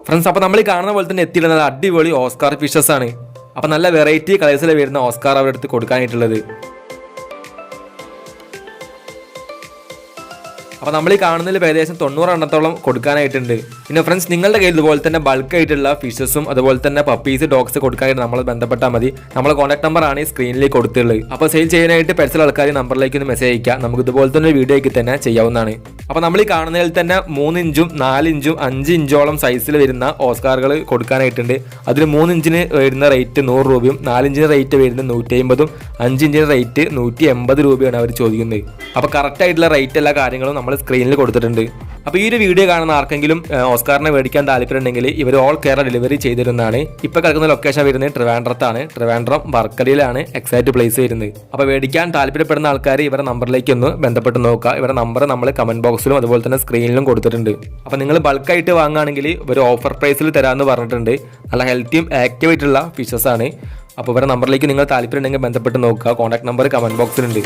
Friends, അപ്പോൾ നമ്മൾ കാണുന്ന പോലെ തന്നെ എത്തിയിട്ടുള്ളത് അടിപൊളി ഓസ്കാർ ഫിഷസ് ആണ്. അപ്പോൾ നല്ല വെറൈറ്റി കളേഴ്സിൽ വരുന്ന ഓസ്കാർ അവരുടെ അടുത്ത് കൊടുക്കാനായിട്ടുള്ളത്. അപ്പോൾ നമ്മൾ ഈ കാണുന്നതിൽ ഏകദേശം 90 എണ്ണത്തോളം കൊടുക്കാനായിട്ടുണ്ട്. പിന്നെ ഫ്രണ്ട്സ്, നിങ്ങളുടെ കയ്യിൽ ഇതുപോലെ തന്നെ ബൾക്കായിട്ടുള്ള ഫിഷസും അതുപോലെ തന്നെ പപ്പീസ്, ഡോഗ്സ് കൊടുക്കാനായിട്ട് നമ്മൾ ബന്ധപ്പെട്ടാൽ മതി. നമ്മളെ കോൺടാക്ട് നമ്പറാണ് ഈ സ്ക്രീനിൽ കൊടുത്തുള്ളത്. അപ്പോൾ സെയിൽ ചെയ്യാനായിട്ട് പെറ്റ്സിൽ ആൾക്കാർ നമ്പറിലേക്ക് ഒന്ന് മെസ്സേജ് അയക്കുക. നമുക്ക് ഇതുപോലെ തന്നെ ഒരു വീഡിയോയ്ക്ക് തന്നെ ചെയ്യാവുന്നതാണ്. അപ്പോൾ നമ്മൾ ഈ കാണുന്നതിൽ തന്നെ 3 ഇഞ്ചും 4 ഇഞ്ചും 5 ഇഞ്ചോളം സൈസിൽ വരുന്ന ഓസ്കാറുകൾ കൊടുക്കാനായിട്ടുണ്ട്. അതിൽ 3 ഇഞ്ചിന് വരുന്ന റേറ്റ് 100 രൂപയും 4 ഇഞ്ചിന് റേറ്റ് വരുന്നത് 150ഉം 5 ഇഞ്ചിന് റേറ്റ് 180 രൂപയാണ് അവർ ചോദിക്കുന്നത്. അപ്പോൾ കറക്റ്റായിട്ടുള്ള റേറ്റ് എല്ലാ കാര്യങ്ങളും നമ്മൾ സ്ക്രീനിൽ കൊടുത്തിട്ടുണ്ട്. അപ്പോൾ ഈ ഒരു വീഡിയോ കാണുന്ന ആർക്കെങ്കിലും ഓസ്കാറിനെ മേടിക്കാൻ താല്പര്യമുണ്ടെങ്കിൽ ഇവർ ഓൾ കേരള ഡെലിവറി ചെയ്തിരുന്നതാണ്. ഇപ്പോൾ കിടക്കുന്ന ലൊക്കേഷൻ വരുന്നത് ട്രിവാൻഡ്രത്താണ്. ട്രിവാൻഡ്രം വർക്കലയിലാണ് എക്സാക്ട് പ്ലേസ് വരുന്നത്. അപ്പോൾ മേടിക്കാൻ താല്പര്യപ്പെടുന്ന ആൾക്കാർ ഇവരുടെ നമ്പറിലേക്ക് ഒന്ന് ബന്ധപ്പെട്ട് നോക്കുക. ഇവരുടെ നമ്പർ നമ്മൾ കമന്റ് ബോക്സിലും അതുപോലെ തന്നെ സ്ക്രീനിലും കൊടുത്തിട്ടുണ്ട്. അപ്പോൾ നിങ്ങൾ ബൾക്കായിട്ട് വാങ്ങുകയാണെങ്കിൽ ഒരു ഓഫർ പ്രൈസിൽ തരാമെന്ന് പറഞ്ഞിട്ടുണ്ട്. നല്ല ഹെൽത്തിയും ആക്റ്റീവായിട്ടുള്ള ഫിഷസ് ആണ്. അപ്പോൾ ഇവരുടെ നമ്പറിലേക്ക് നിങ്ങൾ താല്പര്യം ഉണ്ടെങ്കിൽ ബന്ധപ്പെട്ട് നോക്കുക. Contact number comment ബോക്സിലുണ്ട്.